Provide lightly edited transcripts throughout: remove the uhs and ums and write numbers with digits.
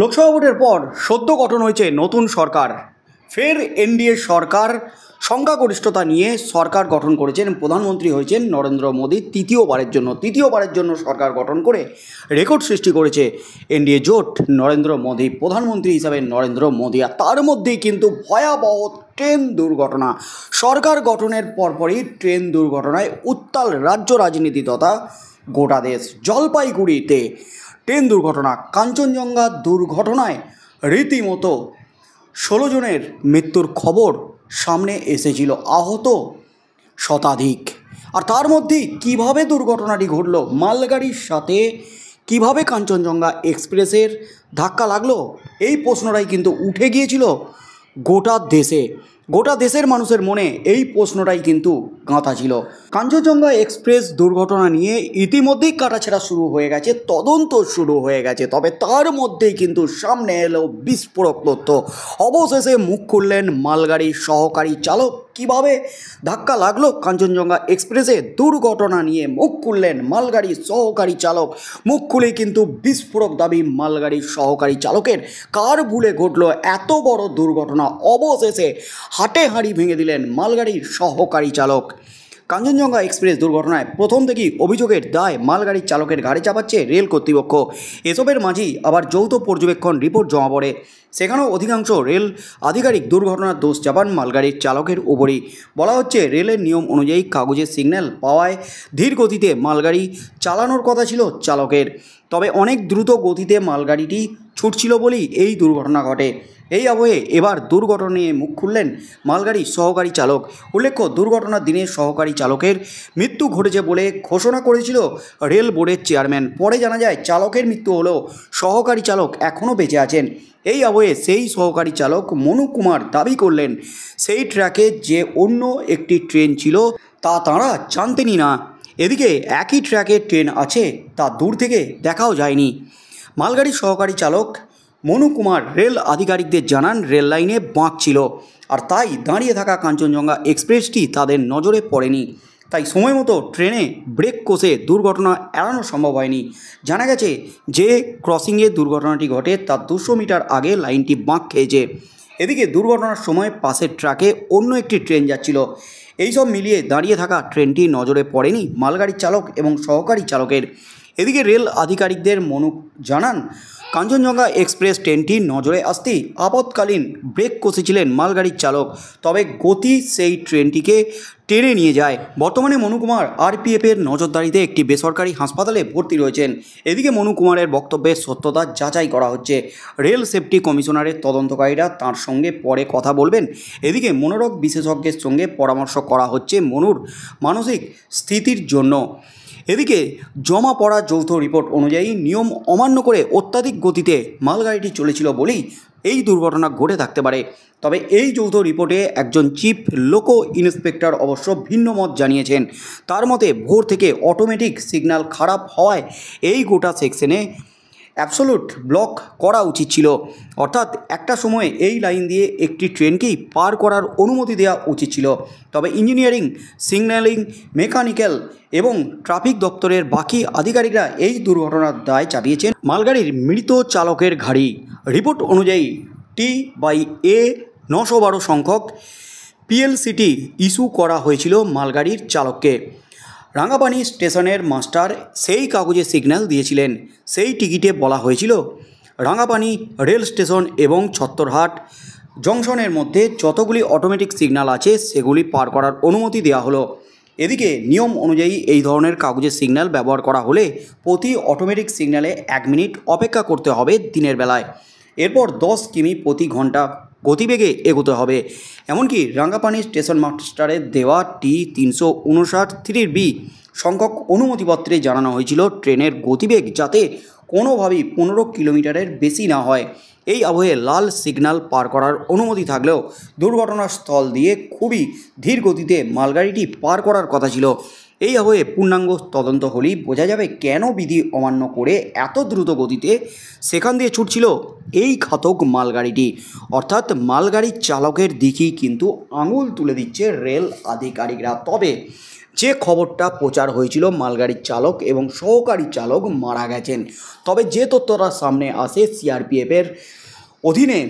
লোকসভা ভোটের পর সদ্য গঠন হয়েছে নতুন সরকার। ফের এনডিএ সরকার সংখ্যাগরিষ্ঠতা নিয়ে সরকার গঠন করেছেন। প্রধানমন্ত্রী হয়েছেন নরেন্দ্র মোদী তৃতীয়বারের জন্য সরকার গঠন করে রেকর্ড সৃষ্টি করেছে এনডিএ জোট। নরেন্দ্র মোদী প্রধানমন্ত্রী হিসাবে নরেন্দ্র মোদী, আর তার মধ্যেই কিন্তু ভয়াবহ ট্রেন দুর্ঘটনা। সরকার গঠনের পরপরই ট্রেন দুর্ঘটনায় উত্তাল রাজ্য রাজনীতি তথা গোটা দেশ। জলপাইগুড়িতে ট্রেন দুর্ঘটনা, কাঞ্চনজঙ্ঘা দুর্ঘটনায় রীতিমতো 16 জনের মৃত্যুর খবর সামনে এসেছিল, আহত শতাধিক। আর তার মধ্যেই কীভাবে দুর্ঘটনাটি ঘটল, মালগাড়ির সাথে কিভাবে কাঞ্চনজঙ্ঘা এক্সপ্রেসের ধাক্কা লাগলো, এই প্রশ্নটাই কিন্তু উঠে গিয়েছিল গোটা দেশের মানুষের মনে। এই প্রশ্নটাই কিন্তু গাঁথা ছিল। কাঞ্চনজঙ্ঘা এক্সপ্রেস দুর্ঘটনা নিয়ে ইতিমধ্যেই কাটাছেঁড়া শুরু হয়ে গেছে, তদন্ত শুরু হয়ে গেছে। তবে তার মধ্যেই কিন্তু সামনে এলো বিস্ফোরক তথ্য। অবশেষে মুখ খুললেন মালগাড়ির সহকারী চালক। কিভাবে ধাক্কা লাগলো কাঞ্চনজঙ্ঘা এক্সপ্রেসে, দুর্ঘটনা নিয়ে মুখ খুললেন মালগাড়ির সহকারী চালক। মুখ খুলেই কিন্তু বিস্ফোরক দাবি মালগাড়ির সহকারী চালকের। কার ভুলে ঘটলো এত বড় দুর্ঘটনা? অবশেষে হাটে হাঁড়ি ভেঙে দিলেন মালগাড়ির সহকারী চালক। কাঞ্চনজঙ্ঘা এক্সপ্রেস দুর্ঘটনায় প্রথম থেকেই অভিযোগের দায় মালগাড়ির চালকের ঘাড়ে চাপাচ্ছে রেল কর্তৃপক্ষ। এসবের মাঝেই আবার যৌথ পর্যবেক্ষণ রিপোর্ট জমা পড়ে। সেখানেও অধিকাংশ রেল আধিকারিক দুর্ঘটনার দোষ চাপান মালগাড়ির চালকের উপরই। বলা হচ্ছে, রেলের নিয়ম অনুযায়ী কাগজের সিগন্যাল পাওয়ায় ধীর গতিতে মালগাড়ি চালানোর কথা ছিল চালকের। তবে অনেক দ্রুত গতিতে মালগাড়িটি ছুটছিল বলেই এই দুর্ঘটনা ঘটে। এই আবহে এবার দুর্ঘটনা নিয়ে মুখ খুললেন মালগাড়ির সহকারী চালক। উল্লেখ্য, দুর্ঘটনার দিনে সহকারী চালকের মৃত্যু ঘটেছে বলে ঘোষণা করেছিল রেল বোর্ডের চেয়ারম্যান। পরে জানা যায় চালকের মৃত্যু হলেও সহকারী চালক এখনও বেঁচে আছেন। এই আবহে সেই সহকারী চালক মনু কুমার দাবি করলেন, সেই ট্র্যাকে যে অন্য একটি ট্রেন ছিল তা তাঁরা জানতেনই না। এদিকে একই ট্র্যাকে ট্রেন আছে তা দূর থেকে দেখাও যায়নি। মালগাড়ির সহকারী চালক মনু কুমার রেল আধিকারিকদের জানান, রেল লাইনে বাঁক ছিল, আর তাই দাঁড়িয়ে থাকা কাঞ্চনজঙ্ঘা এক্সপ্রেসটি তাদের নজরে পড়েনি। তাই সময় মতো ট্রেনে ব্রেক কষে দুর্ঘটনা এড়ানো সম্ভব হয়নি। জানা গেছে যে ক্রসিংয়ে দুর্ঘটনাটি ঘটে তার 200 মিটার আগে লাইনটি বাঁক খেয়েছে। এদিকে দুর্ঘটনার সময় পাশের ট্র্যাকে অন্য একটি ট্রেন যাচ্ছিল। এইসব মিলিয়ে দাঁড়িয়ে থাকা ট্রেনটি নজরে পড়েনি মালগাড়ির চালক এবং সহকারী চালকের। এদিকে রেল আধিকারিকদের মনু জানান, কাঞ্চনজঙ্ঘা এক্সপ্রেস ট্রেনটি নজরে আসতেই আপৎকালীন ব্রেক কষেছিলেন মালগাড়ির চালক, তবে গতি সেই ট্রেনটিকে টেনে নিয়ে যায়। বর্তমানে মনু কুমার আরপিএফের নজরদারিতে একটি বেসরকারি হাসপাতালে ভর্তি রয়েছেন। এদিকে মনু কুমারের বক্তব্যের সত্যতা যাচাই করা হচ্ছে। রেল সেফটি কমিশনারের তদন্তকারীরা তাঁর সঙ্গে পরে কথা বলবেন। এদিকে মনোরোগ বিশেষজ্ঞের সঙ্গে পরামর্শ করা হচ্ছে মনুর মানসিক স্থিতির জন্য। এদিকে জমা পড়া যৌথ রিপোর্ট অনুযায়ী নিয়ম অমান্য করে অত্যাধিক গতিতে মালগাড়িটি চলেছিল বলেই এই দুর্ঘটনা ঘটে থাকতে পারে। তবে এই যৌথ রিপোর্টে একজন চিফ লোকো ইন্সপেক্টর অবশ্য ভিন্ন মত জানিয়েছেন। তার মতে, ভোর থেকে অটোমেটিক সিগন্যাল খারাপ হওয়ায় এই গোটা সেকশনে অ্যাবসোলুট ব্লক করা উচিত ছিল। অর্থাৎ একটা সময়ে এই লাইন দিয়ে একটি ট্রেনকেই পার করার অনুমতি দেওয়া উচিত ছিল। তবে ইঞ্জিনিয়ারিং, সিগন্যালিং, মেকানিক্যাল এবং ট্রাফিক দপ্তরের বাকি আধিকারিকরা এই দুর্ঘটনার দায় চাপিয়েছেন মালগাড়ির মৃত চালকের ঘাড়ি। রিপোর্ট অনুযায়ী T/A 912 সংখ্যক PLCT ইস্যু করা হয়েছিল মালগাড়ির চালককে। রাঙ্গাপানি স্টেশনের মাস্টার সেই কাগজে সিগন্যাল দিয়েছিলেন। সেই টিকিটে বলা হয়েছিল, রাঙ্গাপানি রেল স্টেশন এবং ছত্তরহাট জংশনের মধ্যে যতগুলি অটোমেটিক সিগন্যাল আছে সেগুলি পার করার অনুমতি দেওয়া হলো। এদিকে নিয়ম অনুযায়ী এই ধরনের কাগজের সিগন্যাল ব্যবহার করা হলে প্রতি অটোমেটিক সিগন্যালে 1 মিনিট অপেক্ষা করতে হবে দিনের বেলায়। এরপর 10 কিমি প্রতি ঘন্টা গতিবেগে এগোতে হবে। এমনকি রাঙ্গাপানি স্টেশন মাস্টারের দেওয়া T359 বি সংখ্যক অনুমতিপত্রে জানানো হয়েছিল ট্রেনের গতিবেগ যাতে কোনোভাবেই 15 কিলোমিটারের বেশি না হয়। এই আবহে লাল সিগন্যাল পার করার অনুমতি থাকলেও দুর্ঘটনাস্থল দিয়ে খুবই ধীর গতিতে মালগাড়িটি পার করার কথা ছিল। এই আবহে পূর্ণাঙ্গ তদন্ত হলেই বোঝা যাবে কেন বিধি অমান্য করে এত দ্রুত গতিতে সেখান দিয়ে ছুটছিল এই ঘাতক মালগাড়িটি। অর্থাৎ মালগাড়ির চালকের দিকেই কিন্তু আঙুল তুলে দিচ্ছে রেল আধিকারিকরা। তবে যে খবরটা প্রচার হয়েছিল মালগাড়ির চালক এবং সহকারী চালক মারা গেছেন। তবে যে তথ্যটা সামনে আসে সিআরপিএফের অধীনে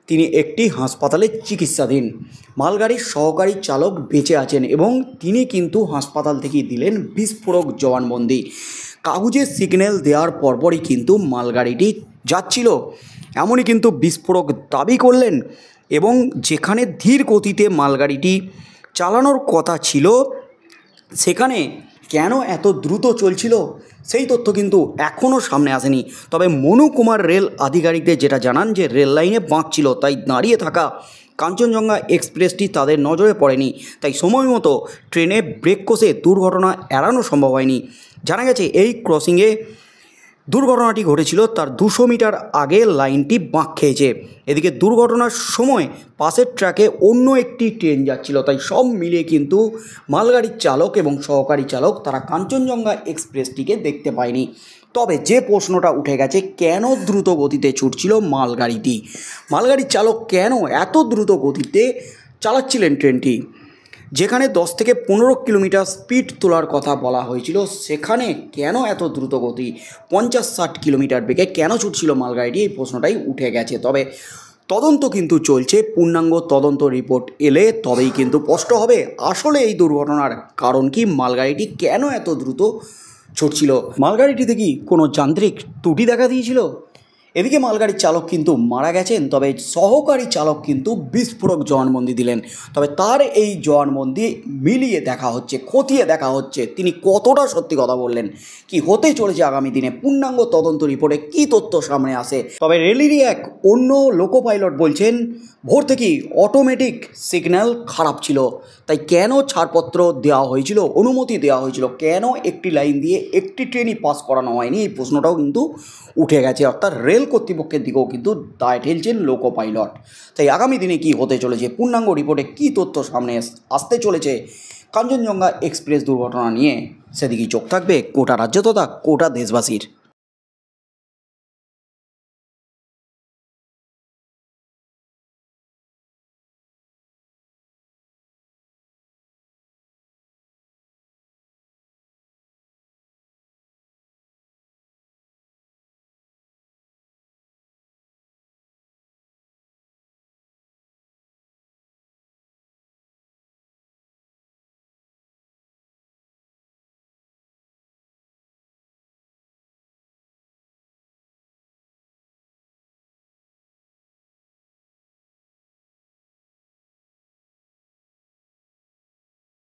তিনি একটি হাসপাতালে চিকিৎসাধীন। মালগাড়ির সহকারী চালক বেঁচে আছেন এবং তিনি কিন্তু হাসপাতাল থেকে দিলেন বিস্ফোরক জবানবন্দি। কাগজে সিগন্যাল দেওয়ার পরপরই কিন্তু মালগাড়িটি যাচ্ছিল, এমনই কিন্তু বিস্ফোরক দাবি করলেন। এবং যেখানে ধীর গতিতে মালগাড়িটি চালানোর কথা ছিল সেখানে কেন এত দ্রুত চলছিল সেই তথ্য কিন্তু এখনও সামনে আসেনি। তবে মনু কুমার রেল আধিকারিকদের যেটা জানান যে রেল লাইনে বাঁক ছিল, তাই দাঁড়িয়ে থাকা কাঞ্চনজঙ্ঘা এক্সপ্রেসটি তাদের নজরে পড়েনি, তাই সময় মতো ট্রেনে ব্রেক কষে দুর্ঘটনা এড়ানো সম্ভব হয়নি। জানা গেছে এই ক্রসিংয়ে দুর্ঘটনাটি ঘটেছিল তার 200 মিটার আগে লাইনটি বাঁক খেয়েছে। এদিকে দুর্ঘটনার সময় পাশের ট্র্যাকে অন্য একটি ট্রেন যাচ্ছিল, তাই সব মিলিয়ে কিন্তু মালগাড়ির চালক এবং সহকারী চালক তারা কাঞ্চনজঙ্ঘা এক্সপ্রেসটিকে দেখতে পায়নি। তবে যে প্রশ্নটা উঠে গেছে, কেন দ্রুত গতিতে ছুটছিল মালগাড়িটি, মালগাড়ির চালক কেন এত দ্রুত গতিতে চালাচ্ছিলেন ট্রেনটি? যেখানে 10 থেকে 15 কিলোমিটার স্পিড তোলার কথা বলা হয়েছিল, সেখানে কেন এত দ্রুত গতি 50-60 কিলোমিটার বেগে কেন ছুটছিল মালগাড়িটি, এই প্রশ্নটাই উঠে গেছে। তবে তদন্ত কিন্তু চলছে, পূর্ণাঙ্গ তদন্ত রিপোর্ট এলে তবেই কিন্তু স্পষ্ট হবে আসলে এই দুর্ঘটনার কারণ কি, মালগাড়িটি কেন এত দ্রুত ছুটছিল, মালগাড়িটিতে কি কোনো যান্ত্রিক ত্রুটি দেখা দিয়েছিল। এদিকে মালগাড়ির চালক কিন্তু মারা গেছেন, তবে সহকারী চালক কিন্তু বিস্ফোরক জবানবন্দি দিলেন। তবে তার এই জবানবন্দি মিলিয়ে দেখা হচ্ছে, খতিয়ে দেখা হচ্ছে তিনি কতটা সত্যি কথা বললেন, কি হতে চলেছে আগামী দিনে পূর্ণাঙ্গ তদন্ত রিপোর্টে কী তথ্য সামনে আসে। তবে রেলেরই এক অন্য লোকো পাইলট বলছেন ভোর থেকেই অটোমেটিক সিগন্যাল খারাপ ছিল, তাই কেন ছাড়পত্র দেওয়া হয়েছিল, অনুমতি দেওয়া হয়েছিল, কেন একটি লাইন দিয়ে একটি ট্রেনই পাস করানো হয়নি, এই প্রশ্নটাও কিন্তু উঠে গেছে। অর্থাৎ রেল কর্তৃপক্ষের দিকেও কিন্তু দায় ঠেলছেন লোকো পাইলট। তাই আগামী দিনে কি হতে চলেছে, পূর্ণাঙ্গ রিপোর্টে কী তথ্য সামনে আসতে চলেছে কাঞ্চনজঙ্ঘা এক্সপ্রেস দুর্ঘটনা নিয়ে, সেদিকেই চোখ থাকবে গোটা রাজ্য তথা গোটা দেশবাসীর।